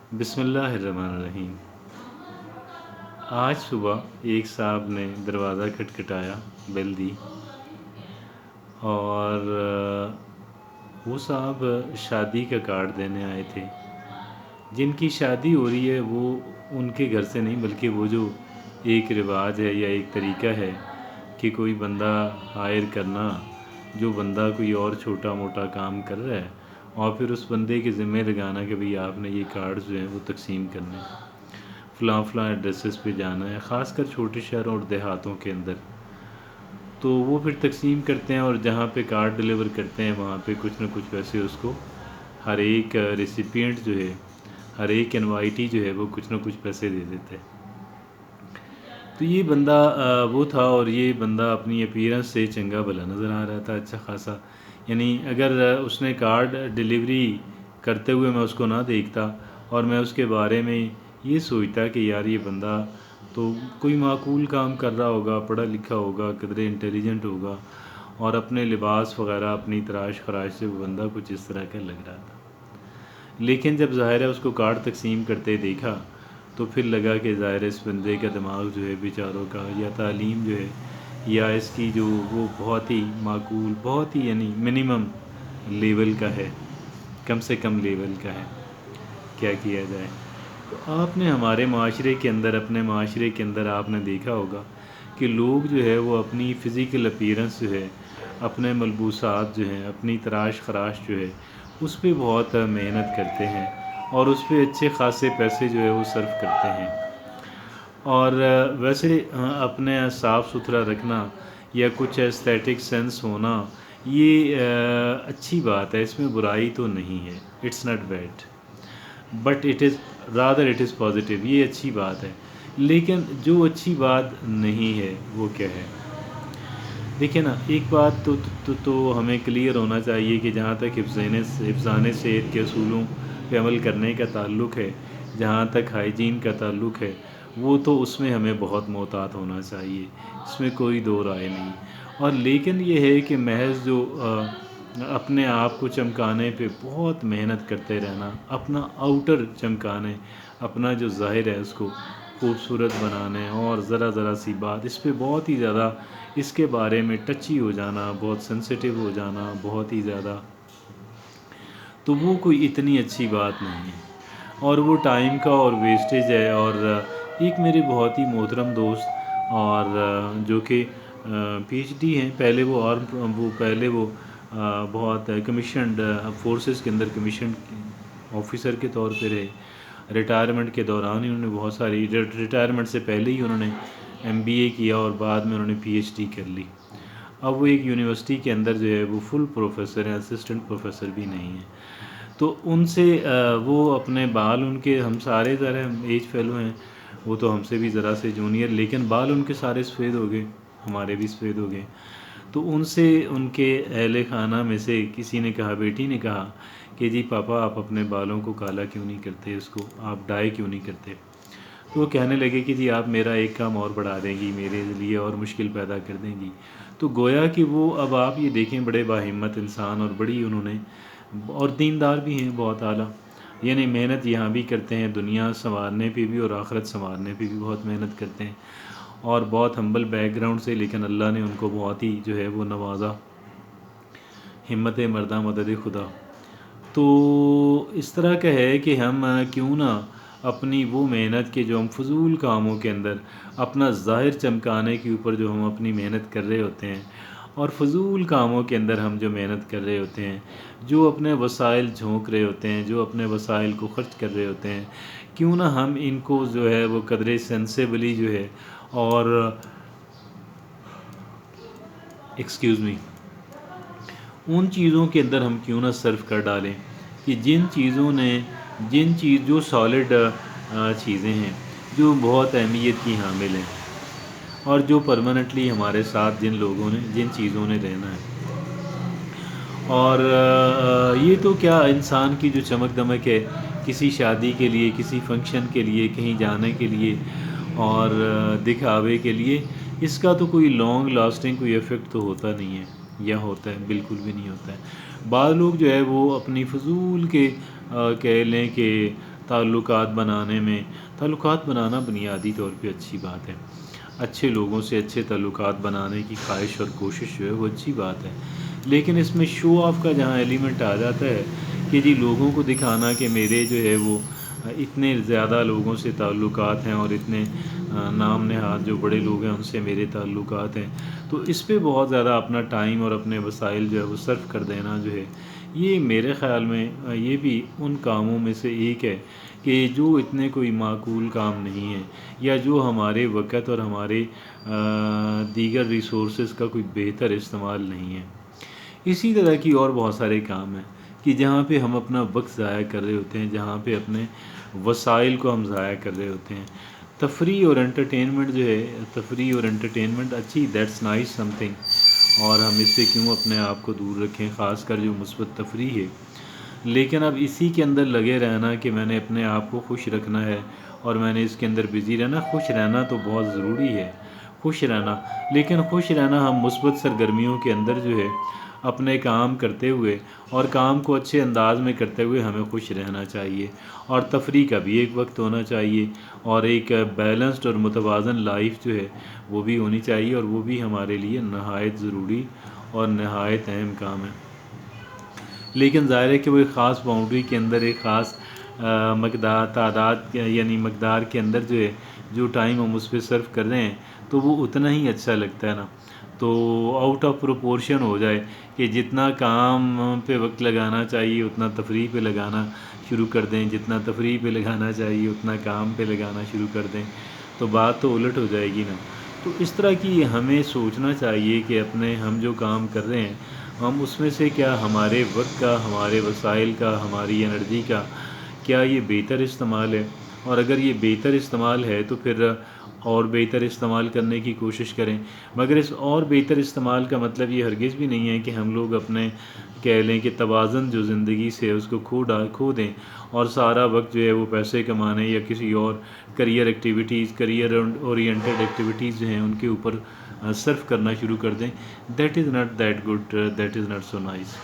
بسم اللہ الرحمن الرحیم۔ آج صبح ایک صاحب نے دروازہ کھٹکھٹایا، بیل دی، اور وہ صاحب شادی کا کارڈ دینے آئے تھے۔ جن کی شادی ہو رہی ہے وہ ان کے گھر سے نہیں، بلکہ وہ جو ایک رواج ہے یا ایک طریقہ ہے کہ کوئی بندہ ہائر کرنا، جو بندہ کوئی اور چھوٹا موٹا کام کر رہا ہے، اور پھر اس بندے کے ذمہ لگانا کہ بھئی آپ نے یہ کارڈز جو ہیں وہ تقسیم کرنے، فلاں فلاں ایڈریسز پہ جانا ہے، خاص کر چھوٹے شہروں اور دیہاتوں کے اندر۔ تو وہ پھر تقسیم کرتے ہیں، اور جہاں پہ کارڈ ڈلیور کرتے ہیں وہاں پہ کچھ نہ کچھ پیسے اس کو، ہر ایک ریسیپینٹ جو ہے، ہر ایک انوائٹی جو ہے وہ کچھ نہ کچھ پیسے دے دیتے۔ تو یہ بندہ وہ تھا، اور یہ بندہ اپنی اپیرنس سے چنگا بھلا نظر آ رہا تھا، اچھا خاصا، یعنی اگر اس نے کارڈ ڈلیوری کرتے ہوئے میں اس کو نہ دیکھتا اور میں اس کے بارے میں یہ سوچتا کہ یار یہ بندہ تو کوئی معقول کام کر رہا ہوگا، پڑھا لکھا ہوگا، قدرے انٹیلیجنٹ ہوگا، اور اپنے لباس وغیرہ اپنی تراش خراش سے وہ بندہ کچھ اس طرح کا لگ رہا تھا۔ لیکن جب ظاہر ہے اس کو کارڈ تقسیم کرتے دیکھا تو پھر لگا کہ ظاہر ہے اس بندے کا دماغ جو ہے بیچاروں کا، یا تعلیم جو ہے، یا اس کی جو وہ بہت ہی معقول، بہت ہی یعنی منیمم لیول کا ہے، کم سے کم لیول کا ہے، کیا کیا جائے۔ تو آپ نے ہمارے معاشرے کے اندر، اپنے معاشرے کے اندر آپ نے دیکھا ہوگا کہ لوگ جو ہے وہ اپنی فزیکل اپیرنس جو ہے، اپنے ملبوسات جو ہیں، اپنی تراش خراش جو ہے اس پہ بہت محنت کرتے ہیں، اور اس پہ اچھے خاصے پیسے جو ہے وہ صرف کرتے ہیں۔ اور ویسے اپنے صاف ستھرا رکھنا یا کچھ ایستھیٹک سینس ہونا یہ اچھی بات ہے، اس میں برائی تو نہیں ہے، it's not bad, but it is rather it is positive, یہ اچھی بات ہے۔ لیکن جو اچھی بات نہیں ہے وہ کیا ہے؟ دیکھیں نا، ایک بات تو ہمیں کلیئر ہونا چاہیے کہ جہاں تک حفظان صحت کے اصولوں پہ عمل کرنے کا تعلق ہے، جہاں تک ہائیجین کا تعلق ہے، وہ تو اس میں ہمیں بہت محتاط ہونا چاہیے، اس میں کوئی دو رائے نہیں۔ اور لیکن یہ ہے کہ محض جو اپنے آپ کو چمکانے پہ بہت محنت کرتے رہنا، اپنا آؤٹر چمکانے، اپنا جو ظاہر ہے اس کو خوبصورت بنانے، اور ذرا ذرا سی بات اس پہ بہت ہی زیادہ اس کے بارے میں ٹچی ہو جانا، بہت سینسیٹیو ہو جانا، بہت ہی زیادہ، تو وہ کوئی اتنی اچھی بات نہیں ہے، اور وہ ٹائم کا اور ویسٹیج ہے۔ اور ایک میرے بہت ہی محترم دوست، اور جو کہ پی ایچ ڈی ہیں، پہلے وہ بہت کمیشنڈ فورسز کے اندر کمیشنڈ آفیسر کے طور پہ رہے۔ ریٹائرمنٹ کے دوران ہی انہوں نے بہت ساری، ریٹائرمنٹ سے پہلے ہی انہوں نے ایم بی اے کیا، اور بعد میں انہوں نے پی ایچ ڈی کر لی۔ اب وہ ایک یونیورسٹی کے اندر جو ہے وہ فل پروفیسر ہیں، اسسٹنٹ پروفیسر بھی نہیں ہیں۔ تو ان سے وہ اپنے بال، ان کے، ہم سارے ذرا ایج فیلو ہیں، وہ تو ہم سے بھی ذرا سے جونیئر، لیکن بال ان کے سارے سفید ہو گئے، ہمارے بھی سفید ہو گئے۔ تو ان سے، ان کے اہل خانہ میں سے کسی نے کہا، بیٹی نے کہا کہ جی پاپا آپ اپنے بالوں کو کالا کیوں نہیں کرتے، اس کو آپ ڈائی کیوں نہیں کرتے؟ تو وہ کہنے لگے کہ جی آپ میرا ایک کام اور بڑھا دیں گی، میرے لیے اور مشکل پیدا کر دیں گی۔ تو گویا کہ وہ، اب آپ یہ دیکھیں، بڑے باہمت انسان، اور بڑی انہوں نے، اور دیندار بھی ہیں بہت اعلیٰ، یعنی محنت یہاں بھی کرتے ہیں، دنیا سنوارنے پہ بھی اور آخرت سنوارنے پہ بھی بہت محنت کرتے ہیں، اور بہت ہمبل بیک گراؤنڈ سے، لیکن اللہ نے ان کو بہت ہی جو ہے وہ نوازا، ہمت مرداں مدد خدا۔ تو اس طرح کا ہے کہ ہم کیوں نہ اپنی وہ محنت کے، جو ہم فضول کاموں کے اندر اپنا ظاہر چمکانے کے اوپر جو ہم اپنی محنت کر رہے ہوتے ہیں، اور فضول کاموں کے اندر ہم جو محنت کر رہے ہوتے ہیں، جو اپنے وسائل جھونک رہے ہوتے ہیں، جو اپنے وسائل کو خرچ کر رہے ہوتے ہیں، کیوں نہ ہم ان کو جو ہے وہ قدرے سینسیبلی جو ہے، اور ایکسکیوز می، ان چیزوں کے اندر ہم کیوں نہ صرف کر ڈالیں کہ جو سالڈ چیزیں ہیں، جو بہت اہمیت کی حامل ہیں، اور جو پرماننٹلی ہمارے ساتھ جن چیزوں نے رہنا ہے۔ اور یہ تو کیا، انسان کی جو چمک دمک ہے، کسی شادی کے لیے، کسی فنکشن کے لیے، کہیں جانے کے لیے، اور دکھاوے کے لیے، اس کا تو کوئی لانگ لاسٹنگ کوئی ایفیکٹ تو ہوتا نہیں ہے، یا ہوتا ہے؟ بالکل بھی نہیں ہوتا ہے۔ بعض لوگ جو ہے وہ اپنی فضول کے کہہ لیں کہ تعلقات بنانے میں، تعلقات بنانا بنیادی طور پہ اچھی بات ہے، اچھے لوگوں سے اچھے تعلقات بنانے کی خواہش اور کوشش جو ہے وہ اچھی بات ہے، لیکن اس میں شو آف کا جہاں ایلیمنٹ آ جاتا ہے کہ جی لوگوں کو دکھانا کہ میرے جو ہے وہ اتنے زیادہ لوگوں سے تعلقات ہیں اور اتنے نام نہاد جو بڑے لوگ ہیں ان سے میرے تعلقات ہیں، تو اس پہ بہت زیادہ اپنا ٹائم اور اپنے وسائل جو ہے وہ صرف کر دینا جو ہے، یہ میرے خیال میں یہ بھی ان کاموں میں سے ایک ہے کہ جو اتنے کوئی معقول کام نہیں ہے، یا جو ہمارے وقت اور ہمارے دیگر ریسورسز کا کوئی بہتر استعمال نہیں ہے۔ اسی طرح کی اور بہت سارے کام ہیں کہ جہاں پہ ہم اپنا وقت ضائع کر رہے ہوتے ہیں، جہاں پہ اپنے وسائل کو ہم ضائع کر رہے ہوتے ہیں۔ تفریح اور انٹرٹینمنٹ جو ہے، تفریح اور انٹرٹینمنٹ اچھی، دیٹس نائس سم تھنگ، اور ہم اس سے کیوں اپنے آپ کو دور رکھیں، خاص کر جو مثبت تفریح ہے، لیکن اب اسی کے اندر لگے رہنا کہ میں نے اپنے آپ کو خوش رکھنا ہے اور میں نے اس کے اندر بزی رہنا، خوش رہنا تو بہت ضروری ہے، خوش رہنا، لیکن خوش رہنا ہم مثبت سرگرمیوں کے اندر جو ہے اپنے کام کرتے ہوئے اور کام کو اچھے انداز میں کرتے ہوئے ہمیں خوش رہنا چاہیے، اور تفریح کا بھی ایک وقت ہونا چاہیے، اور ایک بیلنسڈ اور متوازن لائف جو ہے وہ بھی ہونی چاہیے، اور وہ بھی ہمارے لیے نہایت ضروری اور نہایت اہم کام ہے۔ لیکن ظاہر ہے کہ وہ ایک خاص باؤنڈری کے اندر، ایک خاص مقدار، تعداد یعنی مقدار کے اندر جو ہے جو ٹائم ہم اس پہ صرف کر رہے ہیں تو وہ اتنا ہی اچھا لگتا ہے نا، تو آؤٹ آف پروپورشن ہو جائے کہ جتنا کام پہ وقت لگانا چاہیے اتنا تفریح پہ لگانا شروع کر دیں، جتنا تفریح پہ لگانا چاہیے اتنا کام پہ لگانا شروع کر دیں، تو بات تو الٹ ہو جائے گی نا۔ تو اس طرح کی ہمیں سوچنا چاہیے کہ اپنے ہم جو کام کر رہے ہیں ہم اس میں سے کیا ہمارے وقت کا، ہمارے وسائل کا، ہماری انرجی کا کیا یہ بہتر استعمال ہے، اور اگر یہ بہتر استعمال ہے تو پھر اور بہتر استعمال کرنے کی کوشش کریں، مگر اس اور بہتر استعمال کا مطلب یہ ہرگز بھی نہیں ہے کہ ہم لوگ اپنے کہہ لیں کہ توازن جو زندگی سے ہے اس کو کھو دیں اور سارا وقت جو ہے وہ پیسے کمانے یا کسی اور career activities, career oriented activities جو ہیں ان کے اوپر صرف کرنا شروع کر دیں۔ That is not that good, that is not so nice.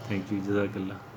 Thank you, جزاک اللہ۔